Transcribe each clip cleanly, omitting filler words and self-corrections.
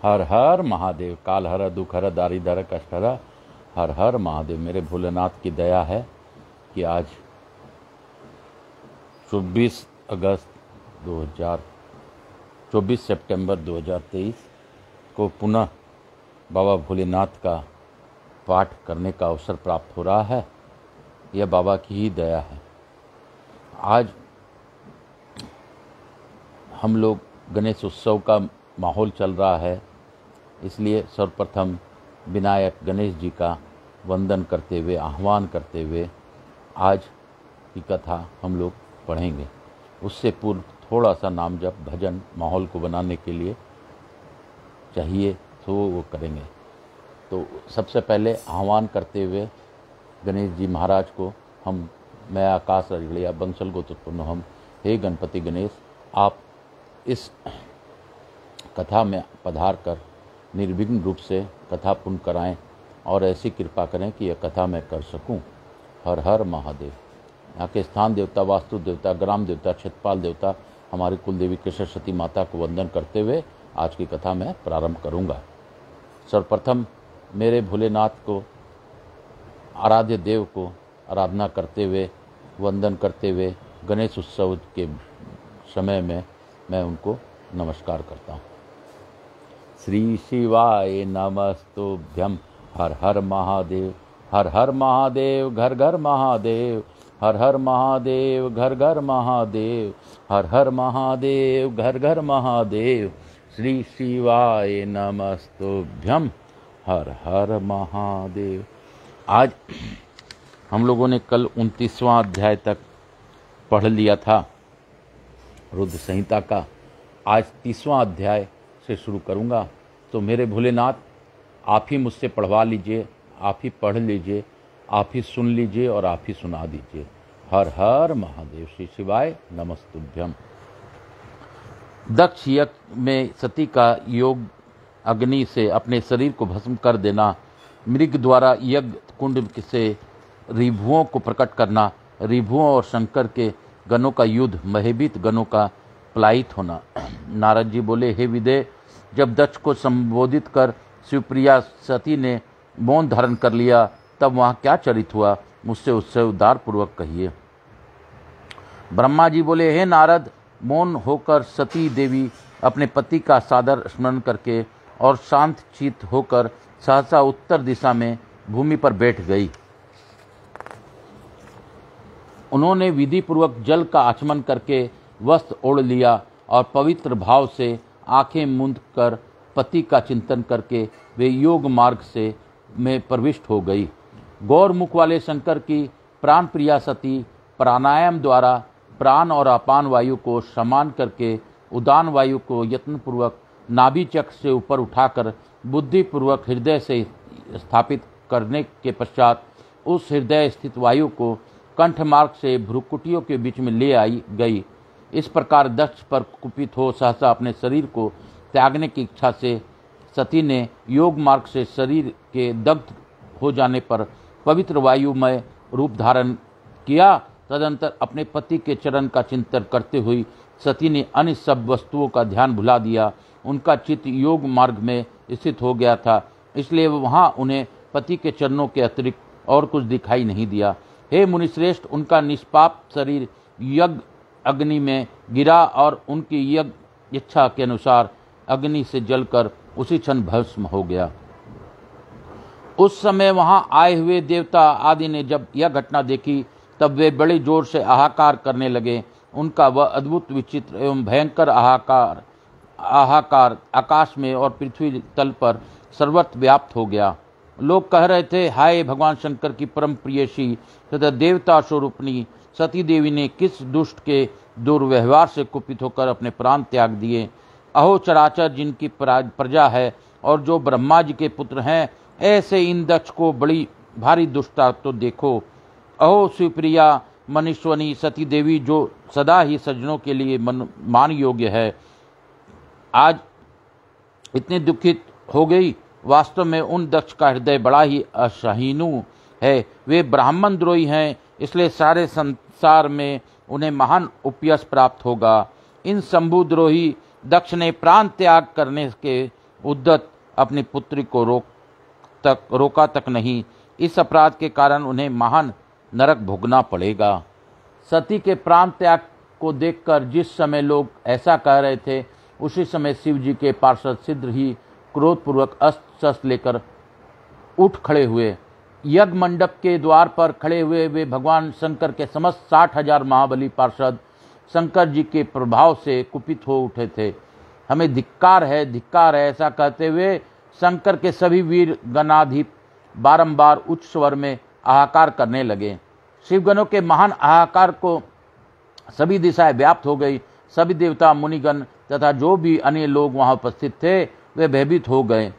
हर हर महादेव। काल हर दुख हर दारिद्र कष्ट हर। हर हर महादेव। मेरे भोलेनाथ की दया है कि आज 24 सितंबर 2023 को पुनः बाबा भोलेनाथ का पाठ करने का अवसर प्राप्त हो रहा है। यह बाबा की ही दया है। आज हम लोग गणेश उत्सव का माहौल चल रहा है, इसलिए सर्वप्रथम विनायक गणेश जी का वंदन करते हुए, आह्वान करते हुए आज की कथा हम लोग पढ़ेंगे। उससे पूर्व थोड़ा सा नाम जप भजन माहौल को बनाने के लिए चाहिए, तो वो करेंगे। तो सबसे पहले आह्वान करते हुए गणेश जी महाराज को मैं आकाश रजड़िया बंसल गोत्रोत्पन्न हम, हे गणपति गणेश, आप इस कथा में पधार कर निर्विघ्न रूप से कथा पूर्ण कराएं और ऐसी कृपा करें कि यह कथा मैं कर सकूं। हर हर महादेव। यहाँ के स्थान देवता, वास्तु देवता, ग्राम देवता, क्षेत्रपाल देवता, हमारी कुलदेवी सरस्वती माता को वंदन करते हुए आज की कथा मैं प्रारंभ करूंगा। सर्वप्रथम मेरे भोलेनाथ को, आराध्य देव को आराधना करते हुए, वंदन करते हुए गणेश उत्सव के समय में मैं उनको नमस्कार करता हूँ। श्री शिवाय नमस्तुभ्यं। हर हर महादेव। हर हर महादेव। घर घर महादेव। हर हर महादेव। घर घर महादेव। हर हर महादेव। घर घर महादेव। श्री शिवाय नमस्तुभ्यं। हर हर महादेव। आज हम लोगों ने कल 29वां अध्याय तक पढ़ लिया था रुद्र संहिता का। आज 30वां अध्याय से शुरू करूंगा। तो मेरे भोलेनाथ, आप ही मुझसे पढ़वा लीजिए, आप ही पढ़ लीजिए, आप ही सुन लीजिए और आप ही सुना दीजिए। हर हर महादेव। श्री शिवाय नमस्तुभ्यम। दक्ष यज्ञ में सती का योग अग्नि से अपने शरीर को भस्म कर देना, मृग द्वारा यज्ञ कुंड से ऋभुओं को प्रकट करना, ऋभुओं और शंकर के गणों का युद्ध, महेभीत गणों का पलायित होना। नारद जी बोले, हे विदेह, जब दक्ष को संबोधित कर शिवप्रिया सती ने मौन धारण कर लिया, तब वहाँ क्या चरित हुआ, मुझसे उससे उदार पूर्वक कहिए। ब्रह्मा जी बोले, हे नारद, मौन होकर सती देवी अपने पति का सादर स्मरण करके और शांत चित्त होकर सहसा उत्तर दिशा में भूमि पर बैठ गई। उन्होंने विधि पूर्वक जल का आचमन करके वस्त्र ओढ़ लिया और पवित्र भाव से आंखें मूंद कर पति का चिंतन करके वे योग मार्ग से में प्रविष्ट हो गई। गौर मुख वाले शंकर की प्राण प्रिया सती प्राणायाम द्वारा प्राण और अपान वायु को समान करके उदान वायु को यत्नपूर्वक नाभि चक्र से ऊपर उठाकर बुद्धिपूर्वक हृदय से स्थापित करने के पश्चात उस हृदय स्थित वायु को कंठ मार्ग से भ्रुकुटियों के बीच में ले आई गई। इस प्रकार दक्ष पर कुपित हो सहसा अपने शरीर को त्यागने की इच्छा से सती ने योग मार्ग से शरीर के दग्ध हो जाने पर पवित्र वायुमय रूप धारण किया। तदंतर अपने पति के चरण का चिंतन करते हुए सती ने अन्य सब वस्तुओं का ध्यान भुला दिया। उनका चित्त योग मार्ग में स्थित हो गया था, इसलिए वहाँ उन्हें पति के चरणों के अतिरिक्त और कुछ दिखाई नहीं दिया। हे मुनिश्रेष्ठ, उनका निष्पाप शरीर यज्ञ अग्नि में गिरा और उनकी यज्ञ इच्छा के अनुसार अग्नि से जलकर उसी क्षण भस्म हो गया। उस समय वहां आए हुए देवता आदि ने जब यह घटना देखी, तब वे बड़े जोर से हाहाकार करने लगे। उनका वह अद्भुत, विचित्र एवं भयंकर हाहाकार आकाश में और पृथ्वी तल पर सर्वत्र व्याप्त हो गया। लोग कह रहे थे, हाय भगवान शंकर की परम प्रियसी तथा देवता स्वरूपणी सती देवी ने किस दुष्ट के दुर्व्यवहार से कुपित होकर अपने प्राण त्याग दिए। अहो चराचर जिनकी प्रजा है और जो ब्रह्मा जी के पुत्र हैं, ऐसे इन दक्ष को बड़ी भारी दुष्टता तो देखो। अहो शिवप्रिया मनीश्वनी सती देवी, जो सदा ही सज्जनों के लिए मान योग्य है, आज इतनी दुखित हो गई। वास्तव में उन दक्ष का हृदय बड़ा ही असहिष्णु है। वे ब्राह्मण द्रोही हैं, इसलिए सारे संसार में उन्हें महान उपयश प्राप्त होगा। इन शंभु द्रोही दक्ष ने प्राण त्याग करने के उद्धत अपनी पुत्री को रोका तक नहीं। इस अपराध के कारण उन्हें महान नरक भोगना पड़ेगा। सती के प्राण त्याग को देखकर जिस समय लोग ऐसा कह रहे थे, उसी समय शिव जी के पार्षद सिद्ध ही क्रोधपूर्वक अस्त्र शस्त्र लेकर उठ खड़े हुए। यज्ञ मंडप के द्वार पर खड़े हुए वे भगवान शंकर के समस्त 60,000 महाबली पार्षद शंकर जी के प्रभाव से कुपित हो उठे थे। हमें धिक्कार है, ऐसा कहते हुए शंकर के सभी वीर गणाधिप बारंबार उच्च स्वर में हाहाकार करने लगे। शिवगणों के महान हाहाकार को सभी दिशाएं व्याप्त हो गई। सभी देवता, मुनिगण तथा जो भी अन्य लोग वहां उपस्थित थे वे भयभीत हो गए।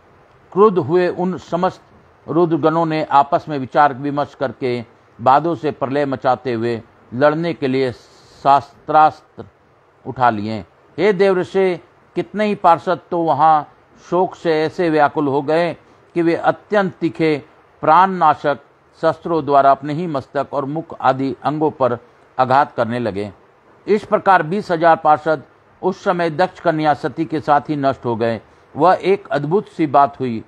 क्रुद्ध हुए उन समस्त रुद्रगणों ने आपस में विचार विमर्श करके बादों से प्रलय मचाते हुए लड़ने के लिए शास्त्रास्त्र उठा लिए। हे देवऋषि, कितने ही पार्षद तो वहां शोक से ऐसे व्याकुल हो गए कि वे अत्यंत तीखे प्राणनाशक शस्त्रों द्वारा अपने ही मस्तक और मुख आदि अंगों पर आघात करने लगे। इस प्रकार 20,000 पार्षद उस समय दक्ष कन्या सती के साथ ही नष्ट हो गए। वह एक अद्भुत सी बात हुई।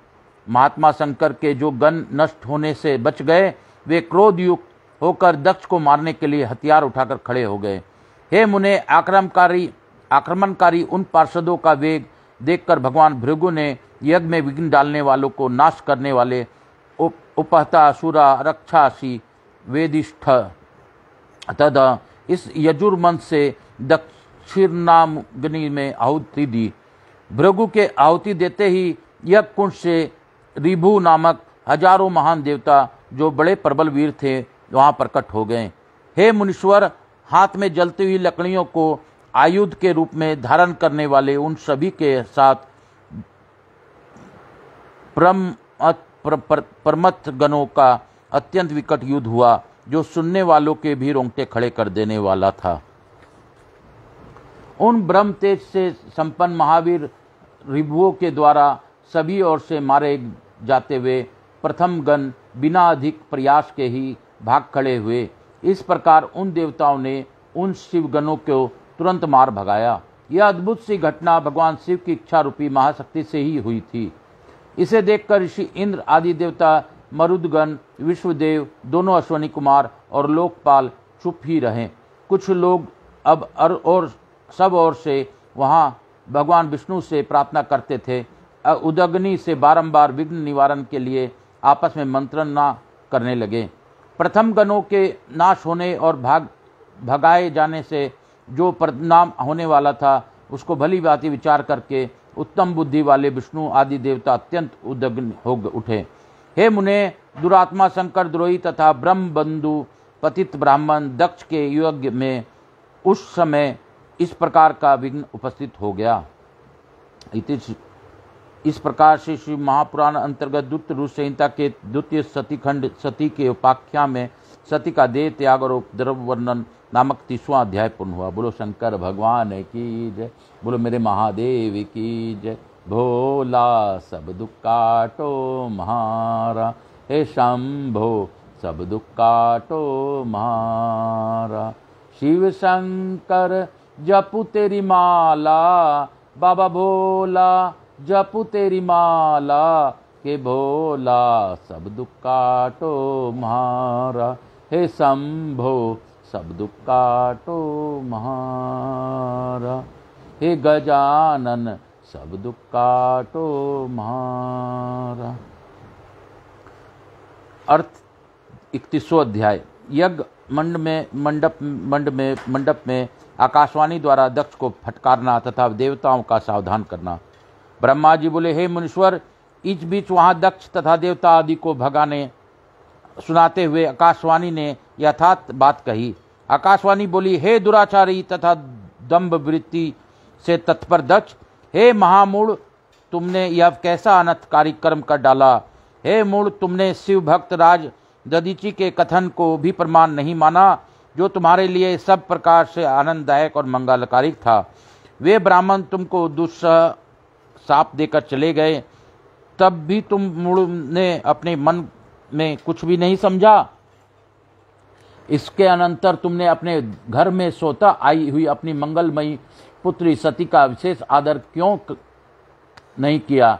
महात्मा शंकर के जो गण नष्ट होने से बच गए, वे क्रोध युक्त होकर दक्ष को मारने के लिए हथियार उठाकर खड़े हो गए। हे मुने, आक्रमणकारी उन पार्षदों का वेग देखकर भगवान भृगु ने यज्ञ में विघ्न डालने वालों को नाश करने वाले उपहता असुरा रक्षासी वेदिष्ठ तथा इस यजुर्मंथ से दक्षिणाग्नि में आहुति दी। भृगु के आहुति देते ही यज्ञ कुंड से रिभु नामक हजारों महान देवता जो बड़े प्रबल वीर थे वहां प्रकट हो गए। हे मुनीश्वर, हाथ में जलती हुई लकड़ियों को आयुध के रूप में धारण करने वाले उन सभी के साथ प्रमथ गणों का अत्यंत विकट युद्ध हुआ, जो सुनने वालों के भी रोंगटे खड़े कर देने वाला था। उन ब्रह्म तेज से संपन्न महावीर रिभुओं के द्वारा सभी ओर से मारे जाते हुए प्रथम गण बिना अधिक प्रयास के ही भाग खड़े हुए। इस प्रकार उन देवताओं ने उन शिव गणों को तुरंत मार भगाया। यह अद्भुत सी घटना भगवान शिव की इच्छा रूपी महाशक्ति से ही हुई थी। इसे देखकर ऋषि इंद्र आदि देवता, मरुदगण, विश्वदेव, दोनों अश्वनी कुमार और लोकपाल चुप ही रहे। कुछ लोग अब और सब ओर से वहां भगवान विष्णु से प्रार्थना करते थे। उदग्नि से बारंबार विघ्न निवारण के लिए आपस में मंत्रणा करने लगे। प्रथम गणों के नाश होने और भगाए जाने से जो परिणाम होने वाला था, उसको भली भांति विचार करके उत्तम बुद्धि वाले विष्णु आदि देवता अत्यंत उद्विग्न हो उठे। हे मुने, दुरात्मा शंकर द्रोही तथा ब्रह्म बंधु पतित ब्राह्मण दक्ष के यज्ञ में उस समय इस प्रकार का विघ्न उपस्थित हो गया। इस प्रकार से श्री महापुराण अंतर्गत द्वितीय रुद्र संहिता के द्वितीय सती खंड सती के उपाख्या में सती का देह त्याग और उपद्रव वर्णन नामक 30वां अध्याय पूर्ण हुआ। बोलो शंकर भगवान की जय, बोलो मेरे महादेव की जय। भोला सब दुख काटो म्हारा, हे शंभो सब दुख काटो म्हारा। शिव शंकर जपू तेरी माला, बाबा भोला जपू तेरी माला, के भोला सब दुख काटो म्हारा, हे शंभो सब दुख काटो म्हारा, हे गजानन सब दुख काटो म्हारा। अर्थ 31वां अध्याय। यज्ञ मंडप में आकाशवाणी द्वारा दक्ष को फटकारना तथा देवताओं का सावधान करना। ब्रह्मा जी बोले, हे मुनीश्वर, इस बीच वहां दक्ष तथा देवता आदि को भगाने सुनाते हुए आकाशवाणी ने यथार्थ बात कही। आकाशवाणी बोली, हे दुराचारी तथा दंभ वृत्ति से तत्पर दक्ष, हे महामूढ़, तुमने यह कैसा अनर्थकारी कर्म कर डाला। हे मूढ़, तुमने शिव भक्त राज दधीचि के कथन को भी प्रमाण नहीं माना, जो तुम्हारे लिए सब प्रकार से आनंददायक और मंगलकारी था। वे ब्राह्मण तुमको दुस्सह शाप देकर चले गए, तब भी तुम मूढ़ ने अपने मन में कुछ भी नहीं समझा। इसके अनंतर तुमने अपने घर में सोता आई हुई अपनी मंगलमयी पुत्री सती का विशेष आदर क्यों नहीं किया।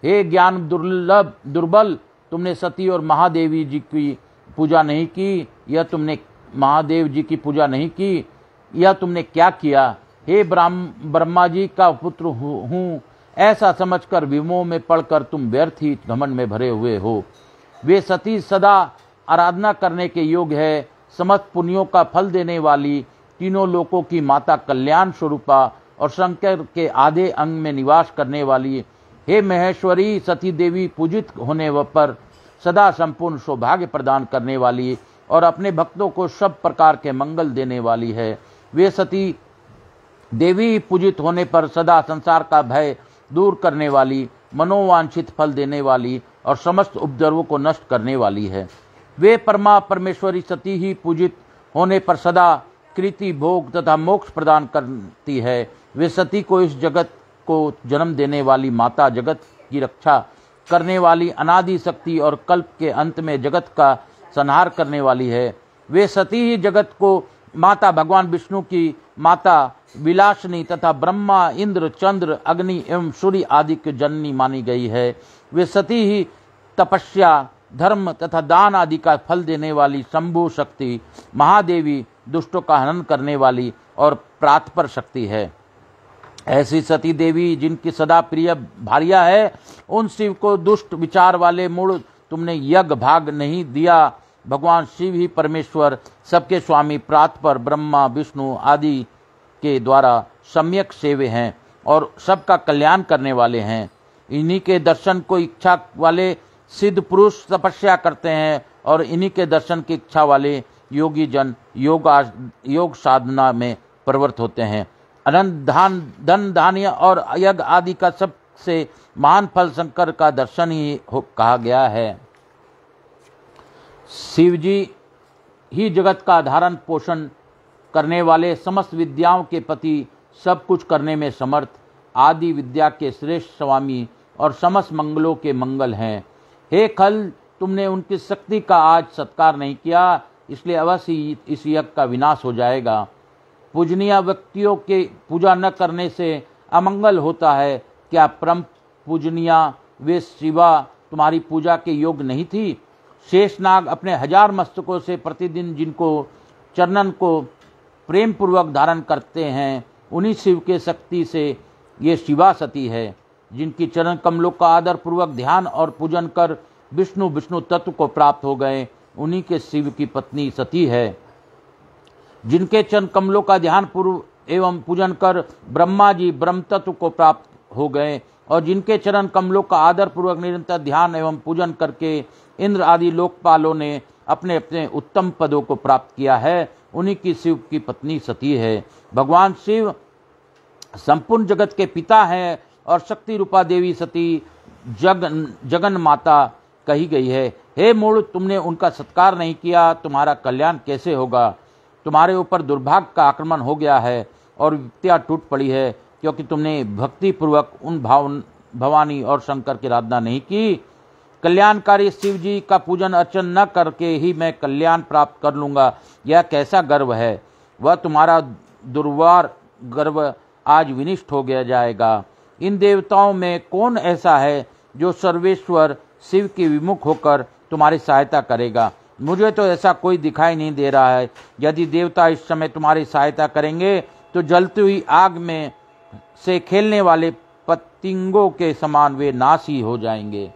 हे ज्ञान दुर्बल, तुमने सती और महादेवी जी की पूजा नहीं की, यह तुमने महादेव जी की पूजा नहीं की, यह तुमने क्या किया? हे ब्रह्मा जी का पुत्र हूँ, ऐसा समझकर विमोह में पड़कर तुम व्यर्थ ही घमंड में भरे हुए हो। वे सती सदा आराधना करने के योग्य है, समस्त पुण्यों का फल देने वाली, तीनों लोकों की माता, कल्याण स्वरूपा और शंकर के आधे अंग में निवास करने वाली। हे महेश्वरी सती देवी, पूजित होने पर सदा संपूर्ण सौभाग्य प्रदान करने वाली और अपने भक्तों को सब प्रकार के मंगल देने वाली है। वे सती देवी पूजित होने पर सदा संसार का भय दूर करने वाली, मनोवांछित फल देने वाली और समस्त उपद्रवों को नष्ट करने वाली है। वे परमेश्वरी सती ही पूजित होने पर सदा कृति, भोग तथा मोक्ष प्रदान करती है। वे सती को इस जगत को जन्म देने वाली माता, जगत की रक्षा करने वाली अनादि शक्ति और कल्प के अंत में जगत का संहार करने वाली है। वे सती ही जगत को माता, भगवान विष्णु की माता विलासिनी तथा ब्रह्मा, इंद्र, चंद्र, अग्नि एवं सूर्य आदि की जननी मानी गई है। वे सती ही तपस्या, धर्म तथा दान आदि का फल देने वाली शंभु शक्ति, महादेवी, दुष्टों का हनन करने वाली और प्रातपर शक्ति है। ऐसी सती देवी जिनकी सदा प्रिय भार्या है, उन शिव को दुष्ट विचार वाले मूढ़ तुमने यज्ञ भाग नहीं दिया। भगवान शिव ही परमेश्वर, सबके स्वामी, प्रातपर, ब्रह्मा, विष्णु आदि के द्वारा सम्यक सेव्य हैं और सबका कल्याण करने वाले हैं। इन्हीं के दर्शन को इच्छा वाले सिद्ध पुरुष तपस्या करते हैं और इन्हीं के दर्शन की इच्छा वाले योगी जन योग साधना में प्रवृत्त होते हैं। अनंत धन धान्य और यज्ञ आदि का सबसे महान फल शंकर का दर्शन ही कहा गया है। शिवजी ही जगत का धारण पोषण करने वाले, समस्त विद्याओं के पति, सब कुछ करने में समर्थ, आदि विद्या के श्रेष्ठ स्वामी और समस्त मंगलों के मंगल हैं। हे खल, तुमने उनकी शक्ति का आज सत्कार नहीं किया, इसलिए अवश्य इस यज्ञ का विनाश हो जाएगा। पूजनीय व्यक्तियों के पूजा न करने से अमंगल होता है। क्या परम पूजनीय वे शिवा तुम्हारी पूजा के योग्य नहीं थी? शेषनाग अपने 1000 मस्तकों से प्रतिदिन जिनको चरणन को प्रेम पूर्वक धारण करते हैं, उन्हीं शिव के शक्ति से ये शिवा सती है। जिनकी चरण कमलों का आदर पूर्वक ध्यान और पूजन कर विष्णु तत्व को प्राप्त हो गए, उन्हीं के शिव की पत्नी सती है। जिनके चरण कमलों का ध्यान पूर्व एवं पूजन कर ब्रह्मा जी ब्रह्म तत्व को प्राप्त हो गए और जिनके चरण कमलों का आदर पूर्वक निरंतर ध्यान एवं पूजन करके इंद्र आदि लोकपालों ने अपने अपने उत्तम पदों को प्राप्त किया है, उन्हीं की शिव की पत्नी सती है। भगवान शिव संपूर्ण जगत के पिता हैं और शक्ति रूपा देवी सती जगन माता कही गई है। हे मूढ़, तुमने उनका सत्कार नहीं किया, तुम्हारा कल्याण कैसे होगा? तुम्हारे ऊपर दुर्भाग्य का आक्रमण हो गया है और विपत्तियां टूट पड़ी है, क्योंकि तुमने भक्ति पूर्वक उन भवानी और शंकर की आराधना नहीं की। कल्याणकारी शिव जी का पूजन अर्चन न करके ही मैं कल्याण प्राप्त कर लूंगा, यह कैसा गर्व है? वह तुम्हारा दुर्वार गर्व आज विनिष्ट हो गया जाएगा। इन देवताओं में कौन ऐसा है जो सर्वेश्वर शिव के विमुख होकर तुम्हारी सहायता करेगा? मुझे तो ऐसा कोई दिखाई नहीं दे रहा है। यदि देवता इस समय तुम्हारी सहायता करेंगे तो जलती हुई आग में से खेलने वाले पतंगों के समान वे नाश ही हो जाएंगे।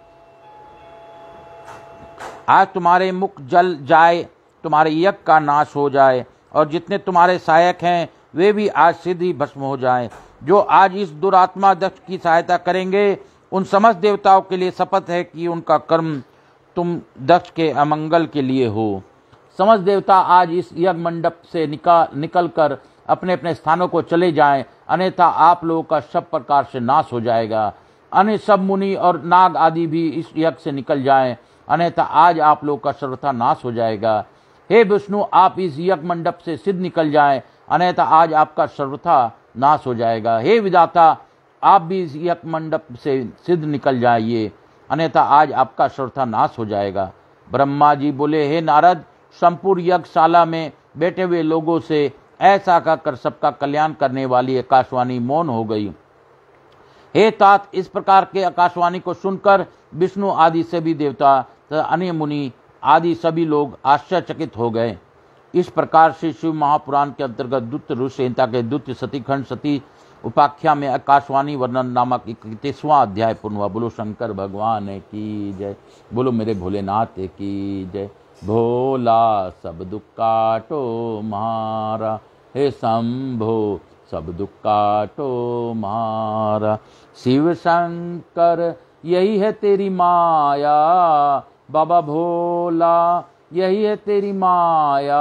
आज तुम्हारे मुख जल जाए, तुम्हारे यज्ञ का नाश हो जाए और जितने तुम्हारे सहायक हैं वे भी आज सिद्ध ही भस्म हो जाएं। जो आज इस दुरात्मा दक्ष की सहायता करेंगे, उन समस्त देवताओं के लिए शपथ है कि उनका कर्म तुम दक्ष के अमंगल के लिए हो। समस्त देवता आज इस यज्ञ मंडप से निकल कर अपने अपने स्थानों को चले जाएं, अन्यथा आप लोगों का सब प्रकार से नाश हो जाएगा। अन्य सब मुनि और नाग आदि भी इस यज्ञ से निकल जाएं, अन्यथा आज आप लोगों का सर्वथा नाश हो जाएगा। हे विष्णु, आप इस यज्ञ मंडप से सिद्ध निकल जाएं, अन्यथा आज आपका सर्वथा नाश हो जाएगा। हे विधाता, आप भी इस यज्ञ मंडप से सिद्ध निकल जाइए, अन्यथा आज आपका सर्वथा नाश हो जाएगा। ब्रह्मा जी बोले, हे नारद, संपूर्ण यज्ञशाला में बैठे हुए लोगों से ऐसा कहकर सबका कल्याण करने वाली आकाशवाणी मौन हो गई। हे तात, इस प्रकार के आकाशवाणी को सुनकर विष्णु आदि सभी देवता तथा अन्य मुनि आदि सभी लोग आश्चर्यचकित हो गए। इस प्रकार से शिव महापुराण के अंतर्गत द्वितीय रुद्र संहिता के द्वितीय सतीखंड सती उपाख्या में आकाशवाणी वर्णन नामक 31वां अध्याय पूर्ण हुआ। बोलो शंकर भगवान की जय, बोलो मेरे भोलेनाथ की जय। भोला सब दुख काटो मारा, हे शंभो सब दुख काटो मारा। शिव शंकर यही है तेरी माया, बाबा भोला यही है तेरी माया।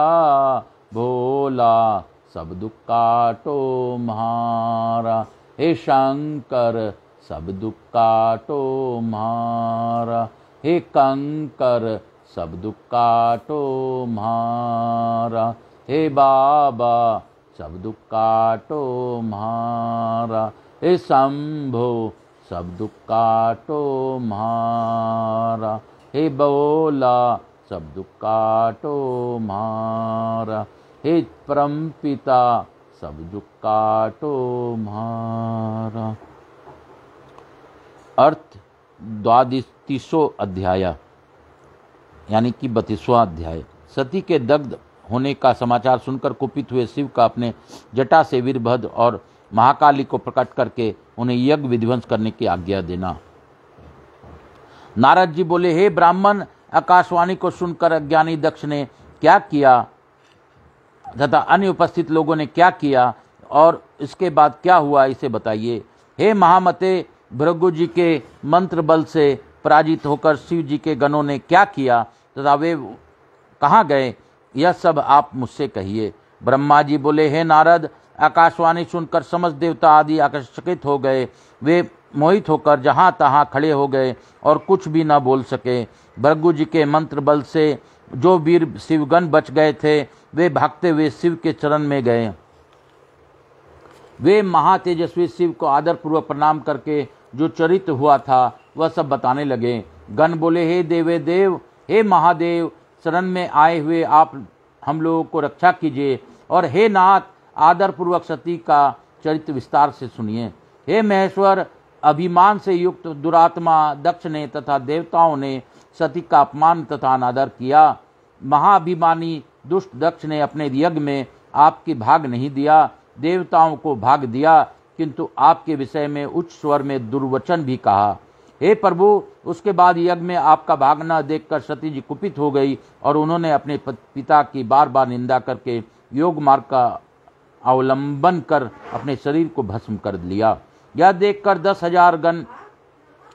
भोला सब दुख काटो मारा, हे शंकर सब दुख काटो मारा। हे कंकर सब दुख काटो मारा, हे बाबा सब दुख काटो मारा। हे शंभो सब दुख काटो मारा, हे बोला सब दुख काटो मारा। हे परमपिता सब दुख काटो मारा। अर्थ 32वां अध्याय यानी कि 32वां अध्याय। सती के दग्ध होने का समाचार सुनकर कुपित हुए शिव का अपने जटा से वीरभद्र और महाकाली को प्रकट करके उन्हें यज्ञ विध्वंस करने की आज्ञा देना। नारद जी बोले, हे ब्राह्मण, आकाशवाणी को सुनकर अज्ञानी दक्ष ने क्या किया तथा अन्य उपस्थित लोगों ने क्या किया और इसके बाद क्या हुआ, इसे बताइए। हे महामते, भृगु जी के मंत्र बल से पराजित होकर शिव जी के गणों ने क्या किया तथा वे कहाँ गए, यह सब आप मुझसे कहिए। ब्रह्मा जी बोले, हे नारद, आकाशवाणी सुनकर समस्त देवता आदि आकर्षित हो गए। वे मोहित होकर जहाँ तहाँ खड़े हो गए और कुछ भी न बोल सके। भृगु जी के मंत्र बल से जो वीर शिवगण बच गए थे वे भागते हुए शिव के चरण में गए। वे महातेजस्वी शिव को आदर पूर्वक प्रणाम करके जो चरित्र हुआ था वह सब बताने लगे। गण बोले, हे देवे देव, हे महादेव, शरण में आए हुए आप हम लोगों को रक्षा कीजिए और हे नाथ, आदर पूर्वक सती का चरित्र विस्तार से सुनिए। हे महेश्वर, अभिमान से युक्त दुरात्मा दक्ष ने तथा देवताओं ने सती का अपमान तथा अनादर किया। महाअभिमानी दुष्ट दक्ष ने अपने यज्ञ में आपकी भाग नहीं दिया, देवताओं को भाग दिया, किंतु आपके विषय में उच्च स्वर में दुर्वचन भी कहा। हे प्रभु, उसके बाद यज्ञ में आपका भाग न देखकर सती जी कुपित हो गई और उन्होंने अपने पिता की बार बार निंदा करके योग मार्ग का अवलंबन कर अपने शरीर को भस्म कर लिया। यह देखकर 10,000 गण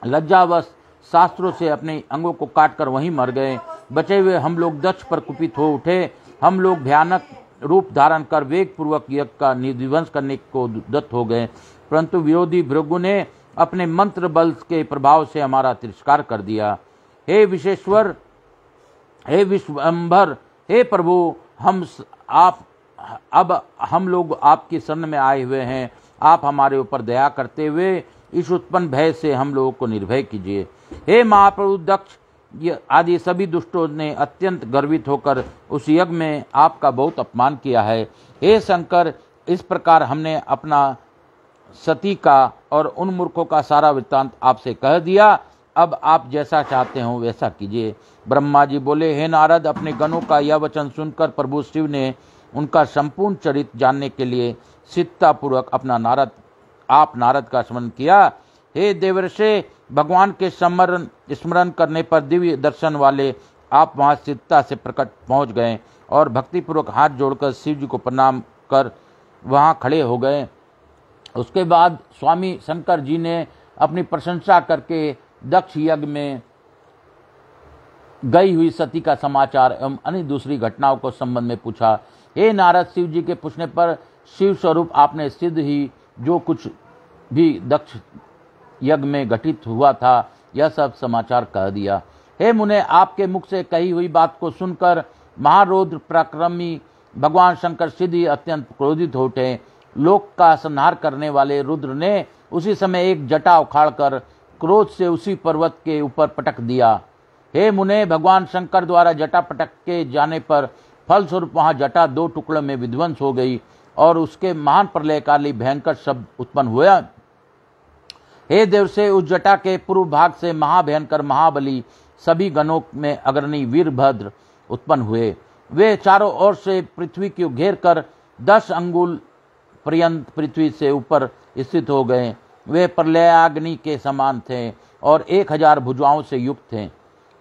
लज्जावश शास्त्रों से अपने अंगों को काटकर वहीं मर गए। बचे हुए हम लोग दक्ष पर कुपित हो उठे। हम लोग भयानक रूप धारण कर वेग पूर्वक यज्ञ का निध्वंस करने को उद्यत हो गए, परंतु विरोधी भृगु ने अपने मंत्र बल के प्रभाव से हमारा तिरस्कार कर दिया। हे विश्वेश्वर, हे विश्वंभर, हे प्रभु, अब हम लोग आपकी शरण में आए हुए हैं। आप हमारे ऊपर दया करते हुए इस उत्पन्न भय से हम लोगों को निर्भय कीजिए। हे महाप्रभु दक्ष आदि सभी दुष्टों ने अत्यंत गर्वित होकर उस यज्ञ में आपका बहुत अपमान किया है। हे शंकर, इस प्रकार हमने अपना सती का और उन मूर्खों का सारा वृत्तांत आपसे कह दिया। अब आप जैसा चाहते हो वैसा कीजिए। ब्रह्मा जी बोले, हे नारद, अपने गणों का यह वचन सुनकर प्रभु शिव ने उनका संपूर्ण चरित्र जानने के लिए सिद्धतापूर्वक आप नारद का स्मरण किया। हे देवर्षि, भगवान के स्मरण करने पर दिव्य दर्शन वाले आप वहां सिद्धता से प्रकट पहुंच गए और भक्तिपूर्वक हाथ जोड़कर शिव जी को प्रणाम कर वहां खड़े हो गए। उसके बाद स्वामी शंकर जी ने अपनी प्रशंसा करके दक्ष यज्ञ में गई हुई सती का समाचार एवं अन्य दूसरी घटनाओं को संबंध में पूछा। हे नारद, शिव जी के पूछने पर शिव स्वरूप आपने सिद्ध ही जो कुछ भी दक्ष यज्ञ में घटित हुआ था यह सब समाचार कह दिया। हे मुने, आपके मुख से कही हुई बात को सुनकर महारौद्र पराक्रमी भगवान शंकर सिद्ध ही अत्यंत क्रोधित हो उठे। लोक का संहार करने वाले रुद्र ने उसी समय एक जटा उखाड़कर क्रोध से उसी पर्वत के ऊपर पटक दिया। हे मुने, भगवान शंकर द्वारा जटा पटक के जाने पर फलस्वरूप वहां जटा 2 टुकड़ों में विध्वंस हो गई और उसके महान प्रलयकाली भयंकर शब्द उत्पन्न हुआ। हे देव से उस जटा के पूर्व भाग से महाभयंकर महाबली सभी गणों में अग्रणी वीरभद्र उत्पन्न हुए। वे चारों ओर से पृथ्वी को घेर कर 10 अंगुल पर्यंत पृथ्वी से ऊपर स्थित हो गए। वे प्रलयाग्नि के समान थे और 1000 भुजाओं से युक्त थे।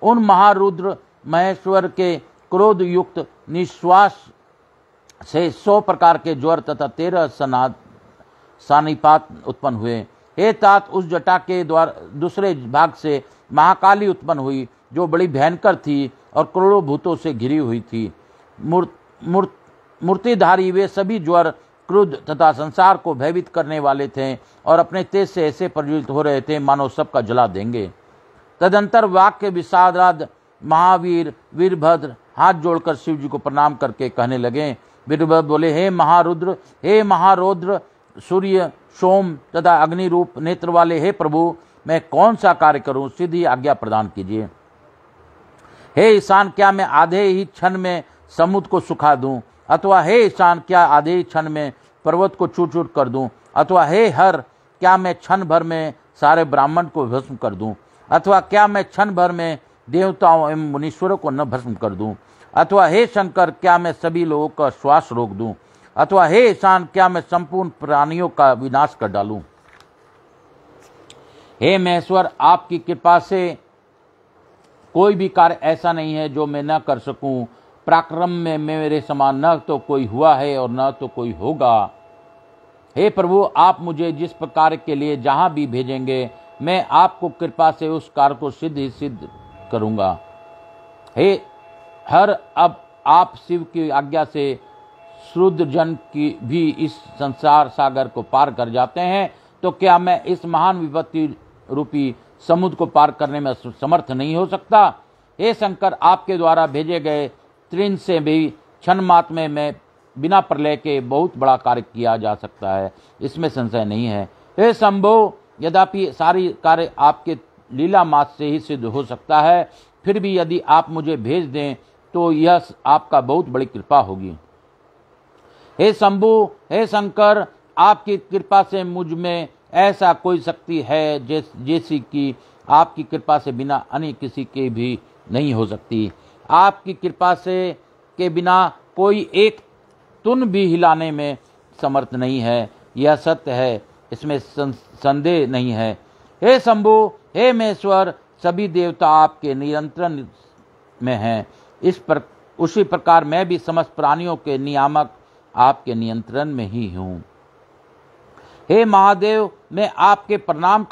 उन महारुद्र महेश्वर के क्रोध युक्त निश्वास से 100 प्रकार के ज्वर तथा 13 सानिपात उत्पन्न हुए। हे तात, उस जटा के द्वारा दूसरे भाग से महाकाली उत्पन्न हुई, जो बड़ी भयंकर थी और करोड़ों भूतों से घिरी हुई थी। मूर्तिधारी वे सभी ज्वर क्रोध तथा संसार को भयभीत करने वाले थे और अपने तेज से ऐसे प्रज्वलित हो रहे थे मानो सबका जला देंगे। तदंतर वाक्य विषाद महावीर वीरभद्र हाथ जोड़कर शिव जी को प्रणाम करके कहने लगे। वीरभद्र बोले, हे महारौद्र सूर्य सोम तथा अग्नि रूप नेत्र वाले हे प्रभु, मैं कौन सा कार्य करूं, सीधी आज्ञा प्रदान कीजिए। हे ईशान, क्या मैं आधे ही क्षण में समुद्र को सुखा दूं, अथवा हे ईशान, क्या आधे ही क्षण में पर्वत को चूर चूर कर दूं, अथवा हे हर, क्या मैं क्षण भर में सारे ब्राह्मण को भस्म कर दूं, अथवा क्या मैं क्षण भर में देवताओं एवं मुनीश्वरों को न भस्म कर दूं, अथवा हे शंकर, क्या मैं सभी लोगों का श्वास रोक दूं, अथवा हे ईशान, क्या मैं संपूर्ण प्राणियों का विनाश कर डालूं। हे महेश्वर, आपकी कृपा से कोई भी कार्य ऐसा नहीं है जो मैं न कर सकूं। पराक्रम में मेरे समान न तो कोई हुआ है और न तो कोई होगा। हे प्रभु, आप मुझे जिस प्रकार के लिए जहां भी भेजेंगे, मैं आपको कृपा से उस कार्य को सिद्ध करूंगा। हे हर, अब आप शिव की आज्ञा से श्रुद्ध जन की भी इस संसार सागर को पार कर जाते हैं, तो क्या मैं इस महान विपत्ति रूपी समुद्र को पार करने में समर्थ नहीं हो सकता। हे शंकर, आपके द्वारा भेजे गए त्रिन से भी क्षण मात्र में बिना प्रलय के बहुत बड़ा कार्य किया जा सकता है, इसमें संशय नहीं है। हे शंभो, यद्यपि सारी कार्य आपके लीला मात्र से ही सिद्ध हो सकता है, फिर भी यदि आप मुझे भेज दें तो यह आपका बहुत बड़ी कृपा होगी। हे शंभु, हे शंकर, आपकी कृपा से मुझ में ऐसा कोई शक्ति है जैसी कि आपकी कृपा से बिना अन्य किसी के भी नहीं हो सकती। आपकी कृपा से के बिना कोई एक तुन भी हिलाने में समर्थ नहीं है, यह सत्य है, इसमें संदेह नहीं है। हे शंभु, हे महेश्वर, सभी देवता आपके नियंत्रण में हैं। उसी प्रकार मैं भी समस्त प्राणियों के नियामक आपके नियंत्रण में ही हूँ। हे महादेव, मैं आपको प्रणाम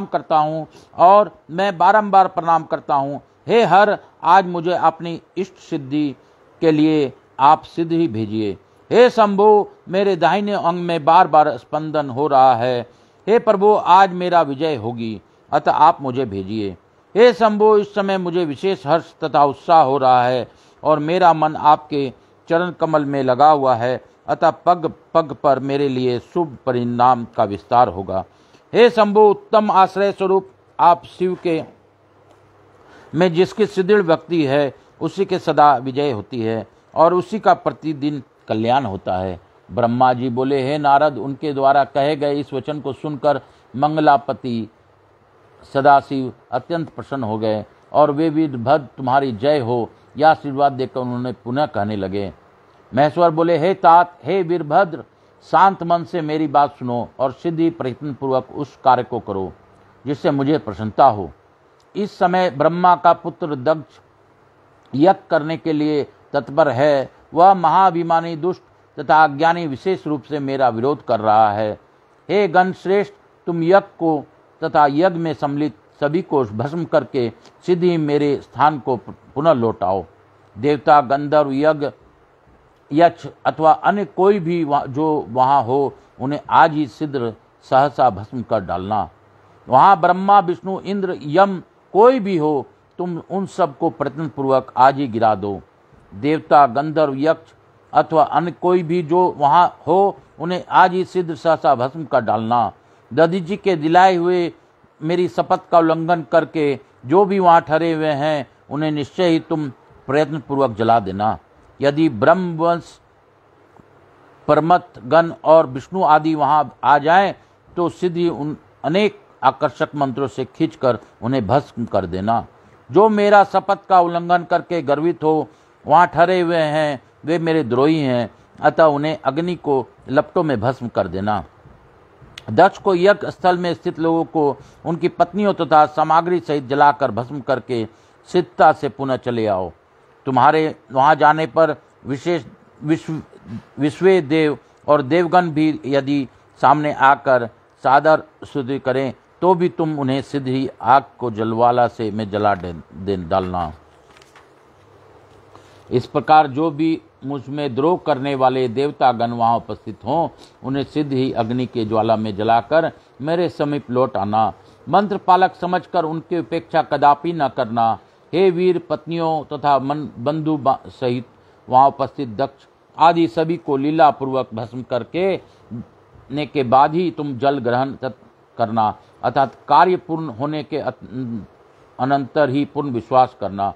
करता हूँ और मैं बारंबार प्रणाम करता हूँ। हे हर, आज मुझे अपनी इष्ट सिद्धि के लिए आप सिद्ध ही भेजिए। हे शंभु, मेरे दाहिने अंग में बार बार स्पंदन हो रहा है। हे प्रभु, आज मेरा विजय होगी, अतः आप मुझे भेजिए। हे शंभु, इस समय मुझे विशेष हर्ष तथा उत्साह हो रहा है और मेरा मन आपके चरण कमल में लगा हुआ है, अतः पग पग पर मेरे लिए शुभ परिणाम का विस्तार होगा। हे शंभु, उत्तम आश्रय स्वरूप आप शिव के में जिसकी सुदृढ़ भक्ति है, उसी के सदा विजय होती है और उसी का प्रतिदिन कल्याण होता है। ब्रह्मा जी बोले, हे नारद, उनके द्वारा कहे गए इस वचन को सुनकर मंगलापति सदाशिव अत्यंत प्रसन्न हो गए और वे वीरभद्र तुम्हारी जय हो, यह आशीर्वाद देकर उन्होंने पुनः कहने लगे। महेश्वर बोले, हे तात, हे वीरभद्र, शांत मन से मेरी बात सुनो और सिद्धि प्रयत्न पूर्वक उस कार्य को करो जिससे मुझे प्रसन्नता हो। इस समय ब्रह्मा का पुत्र दक्ष यज्ञ करने के लिए तत्पर है। वह महाभिमानी दुष्ट तथा अज्ञानी विशेष रूप से मेरा विरोध कर रहा है। हे गण श्रेष्ठ, तुम यज्ञ को तथा यज्ञ में सम्मिलित सभी को भस्म करके सीधी मेरे स्थान को पुनः लौटाओ। देवता, गंधर्व, यक्ष अथवा अन्य कोई भी जो वहाँ हो, उन्हें आज ही शीघ्र सहसा भस्म कर डालना। वहाँ ब्रह्मा, विष्णु, इंद्र, यम कोई भी हो, तुम उन सब को प्रयत्नपूर्वक आज ही गिरा दो। देवता, गंधर्व, यक्ष अथवा अन्य कोई भी जो वहाँ हो, उन्हें आज ही शीघ्र सहसा भस्म कर डालना। दधीची के दिलाए हुए मेरी शपथ का उल्लंघन करके जो भी वहाँ ठहरे हुए हैं, उन्हें निश्चय ही तुम प्रयत्नपूर्वक जला देना। यदि ब्रह्मवंश, परमत गण और विष्णु आदि वहाँ आ जाएं, तो सीधी अनेक आकर्षक मंत्रों से खींचकर उन्हें भस्म कर देना। जो मेरा शपथ का उल्लंघन करके गर्वित हो वहाँ ठहरे हुए हैं, वे मेरे द्रोही हैं, अतः उन्हें अग्नि को लपटों में भस्म कर देना। दक्ष को यज्ञ स्थल में स्थित लोगों को उनकी पत्नियों तथा सामग्री सहित जलाकर भस्म करके सिद्धता से पुनः चले आओ। तुम्हारे वहां जाने पर विश्व देव और देवगण भी यदि सामने आकर सादर स्तुति करें तो भी तुम उन्हें सिद्ध ही आग को जलवाला से में जला डालना। इस प्रकार जो भी मुझ में द्रोह करने वाले देवतागण वहाँ उपस्थित हों, उन्हें सिद्ध ही अग्नि के ज्वाला में जलाकर मेरे समीप लौट आना। मंत्र पालक समझकर उनकी उपेक्षा कदापि न करना। हे वीर पत्नियों तथा बंधु सहित वहाँ उपस्थित दक्ष आदि सभी को लीला पूर्वक भस्म करके ने के बाद ही तुम जल ग्रहण करना, अर्थात कार्य पूर्ण होने के अनंतर ही पूर्ण विश्वास करना।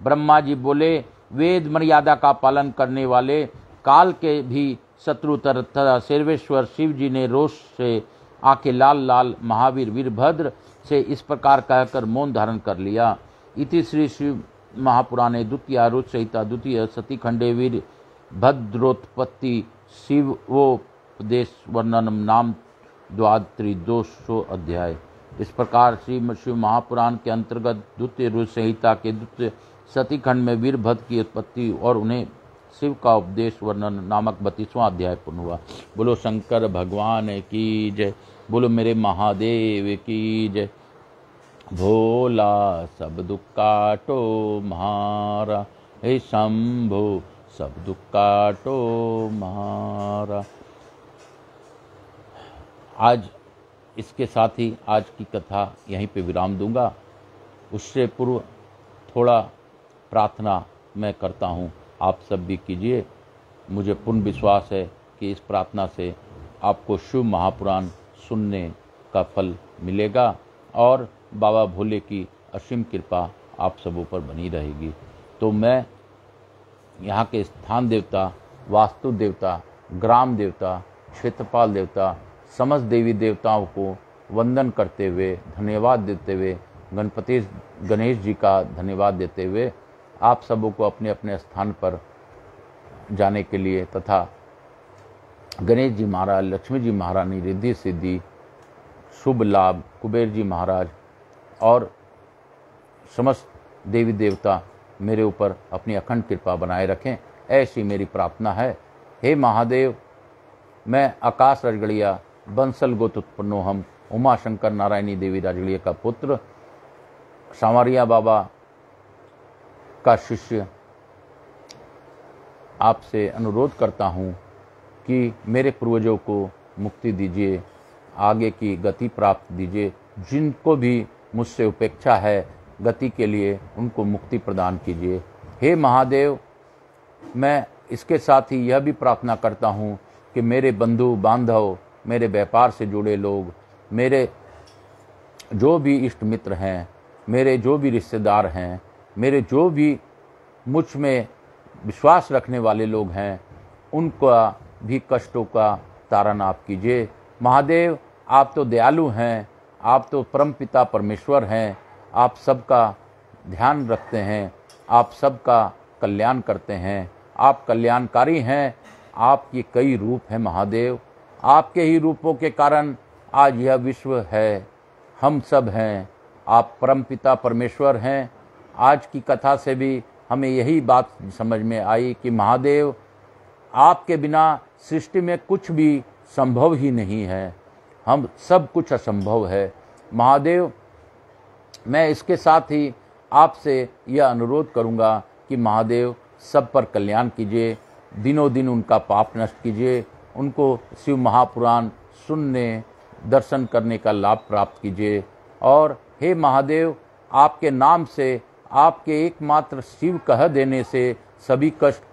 ब्रह्मा जी बोले, वेद मर्यादा का पालन करने वाले काल के भी शत्रु तथा सर्वेश्वर शिव जी ने रोष से आंखें लाल लाल महावीर वीरभद्र से इस प्रकार कहकर मौन धारण कर लिया। इति श्री शिव महापुराणे द्वितीय रुद्र संहिता द्वितीय सती खंडे वीर भद्रोत्पत्ति शिवोपदेश वर्णनम नाम द्वादश अध्याय। इस प्रकार श्री शिव महापुराण के अंतर्गत द्वितीय रुद्र संहिता के द्वितीय सती खंड में वीरभद्र की उत्पत्ति और उन्हें शिव का उपदेश वर्णन नामक 32वां अध्याय पूर्ण हुआ। बोलो शंकर भगवान की जय, बोलो मेरे महादेव की जय। भोला सब दुख काटो म्हारा, हे शंभो सब दुख काटो म्हारा। आज इसके साथ ही आज की कथा यहीं पे विराम दूंगा। उससे पूर्व थोड़ा प्रार्थना मैं करता हूँ, आप सब भी कीजिए। मुझे पूर्ण विश्वास है कि इस प्रार्थना से आपको शिव महापुराण सुनने का फल मिलेगा और बाबा भोले की असीम कृपा आप सबों पर बनी रहेगी। तो मैं यहाँ के स्थान देवता, वास्तु देवता, ग्राम देवता, क्षेत्रपाल देवता, समस्त देवी देवताओं को वंदन करते हुए, धन्यवाद देते हुए, गणेश जी का धन्यवाद देते हुए आप सबों को अपने अपने स्थान पर जाने के लिए तथा गणेश जी महाराज, लक्ष्मी जी महारानी, रिद्धि सिद्धि, शुभ लाभ, कुबेर जी महाराज और समस्त देवी देवता मेरे ऊपर अपनी अखंड कृपा बनाए रखें, ऐसी मेरी प्रार्थना है। हे महादेव, मैं आकाश राजगढ़िया बंसल गोत्र उत्पन्नो हम उमा शंकर नारायणी देवी राजगढ़िया का पुत्र, सांवरिया बाबा का शिष्य आपसे अनुरोध करता हूँ कि मेरे पूर्वजों को मुक्ति दीजिए, आगे की गति प्राप्त दीजिए। जिनको भी मुझसे उपेक्षा है गति के लिए उनको मुक्ति प्रदान कीजिए। हे महादेव, मैं इसके साथ ही यह भी प्रार्थना करता हूँ कि मेरे बंधु बांधव, मेरे व्यापार से जुड़े लोग, मेरे जो भी इष्ट मित्र हैं, मेरे जो भी रिश्तेदार हैं, मेरे जो भी मुझ में विश्वास रखने वाले लोग हैं, उनका भी कष्टों का तारण आप कीजिए। महादेव, आप तो दयालु हैं, आप तो परमपिता परमेश्वर हैं, आप सबका ध्यान रखते हैं, आप सबका कल्याण करते हैं, आप कल्याणकारी हैं। आपके कई रूप हैं महादेव, आपके ही रूपों के कारण आज यह विश्व है, हम सब हैं। आप परमपिता परमेश्वर हैं। आज की कथा से भी हमें यही बात समझ में आई कि महादेव, आपके बिना सृष्टि में कुछ भी संभव ही नहीं है, हम सब कुछ असंभव है। महादेव, मैं इसके साथ ही आपसे यह अनुरोध करूंगा कि महादेव सब पर कल्याण कीजिए, दिनों दिन उनका पाप नष्ट कीजिए, उनको शिव महापुराण सुनने, दर्शन करने का लाभ प्राप्त कीजिए। और हे महादेव, आपके नाम से, आपके एकमात्र शिव कह देने से सभी कष्ट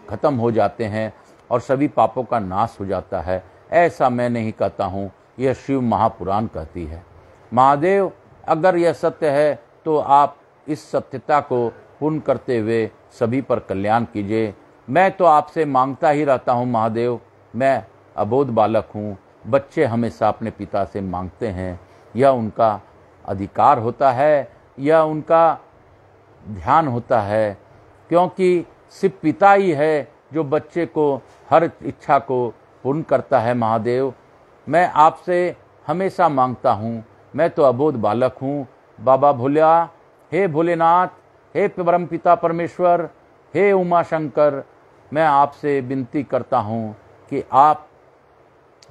खत्म हो जाते हैं और सभी पापों का नाश हो जाता है। ऐसा मैं नहीं कहता हूँ, यह शिव महापुराण कहती है। महादेव, अगर यह सत्य है तो आप इस सत्यता को पूर्ण करते हुए सभी पर कल्याण कीजिए। मैं तो आपसे मांगता ही रहता हूँ महादेव, मैं अबोध बालक हूँ। बच्चे हमेशा अपने पिता से मांगते हैं यह उनका अधिकार होता है, यह उनका ध्यान होता है, क्योंकि सिर्फ पिता ही है जो बच्चे को हर इच्छा को पूर्ण करता है। महादेव, मैं आपसे हमेशा मांगता हूँ, मैं तो अबोध बालक हूँ। बाबा भोला, हे भोलेनाथ, हे परम पिता परमेश्वर, हे उमा शंकर, मैं आपसे विनती करता हूँ कि आप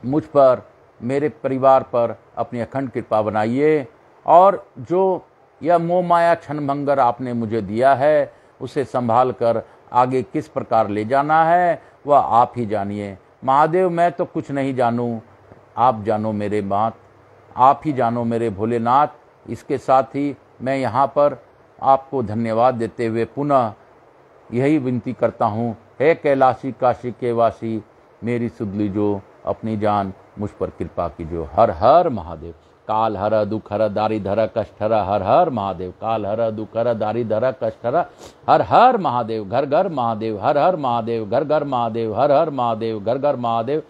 मुझ पर, मेरे परिवार पर अपनी अखंड कृपा बनाइए, और जो यह मोह माया क्षणभंगर आपने मुझे दिया है उसे संभाल कर आगे किस प्रकार ले जाना है वह आप ही जानिए। महादेव, मैं तो कुछ नहीं जानूं, आप जानो मेरे बात, आप ही जानो मेरे भोलेनाथ। इसके साथ ही मैं यहाँ पर आपको धन्यवाद देते हुए पुनः यही विनती करता हूँ, हे कैलाशी काशी के वासी, मेरी सुध लीजो, अपनी जान मुझ पर कृपा कीजो। हर हर महादेव। काल हर दुख हर दारी धर कष्ट हर, हर हर महादेव। काल हर दुख हर दारी धर कष्ट हर हर महादेव। घर घर महादेव, हर हर महादेव। घर घर महादेव, हर हर महादेव। घर घर महादेव।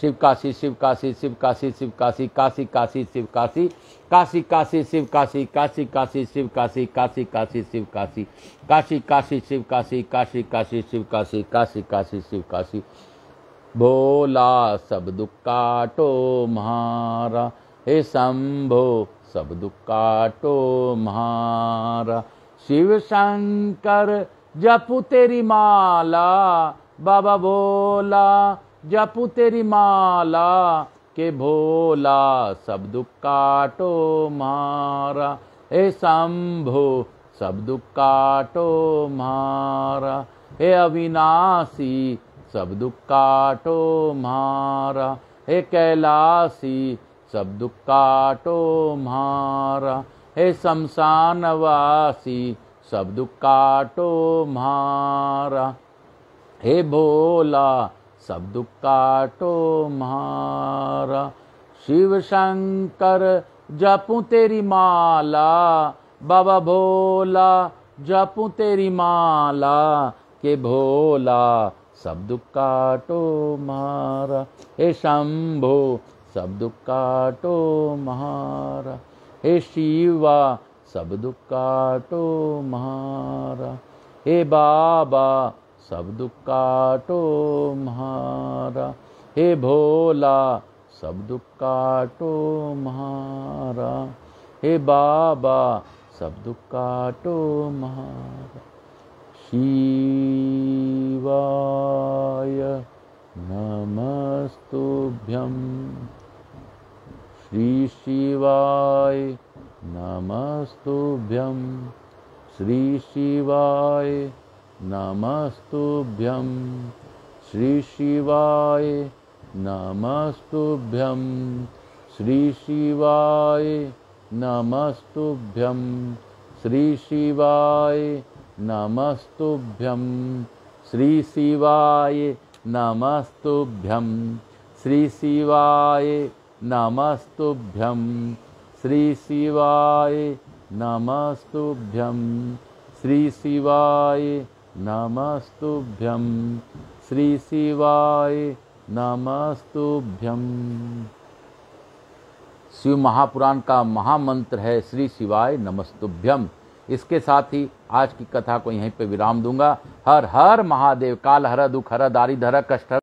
शिव काशी शिव काशी शिव काशी शिव काशी, काशी काशी शिव काशी, काशी काशी शिव काशी, काशी काशी शिव काशी, काशी काशी शिव काशी, काशी काशी शिव काशी, काशी काशी शिव काशी, काशी काशी शिव काशी। भोला सब दुख काटो म्हारा, हे शंभो सब दुख काटो म्हारा। शिव शंकर जपू तेरी माला, बाबा भोला जपू तेरी माला, के भोला सब दुख काटो म्हारा। हे शंभो सब दुख काटो म्हारा, हे अविनाशी सब दुख काटो म्हारा, हे कैलाशी सब दुख काटो म्हारा, हे शमशानवासी सब दुख काटो म्हारा, हे भोला सब दुख काटो म्हारा। शिव शंकर जपूं तेरी माला, बाबा भोला जपूं तेरी माला, के भोला सब दुख काटो म्हारा, हे शंभो सब दुख काटो म्हारा, हे शिवा सब दुख काटो म्हारा, हे बाबा सब दुख काटो म्हारा, हे भोला सब दुख काटो म्हारा, हे बाबा सब दुख काटो म्हारा। शिवाय नमस्तुभ्यं, श्री शिवाय नमस्तुभ्यं, श्री शिवाय नमस्तुभ्यं, श्री शिवाय नमस्तुभ्यं, श्री शिवाय नमस्तुभ्यं, श्री शिवाय नमस्तुभ्यं, श्री शिवाय नमस्तुभ्यं, श्री शिवाय नमस्तुभ्यं, श्री शिवाय नमस्तुभ्यं, श्री शिवाय नमस्तुभ्यं, श्री शिवाय नमस्तुभ्यं। शिव महापुराण का महामंत्र है श्री शिवाय नमस्तुभ्यं। इसके साथ ही आज की कथा को यहीं पे विराम दूंगा। हर हर महादेव। काल हर दुख हर दारी धर कष्ट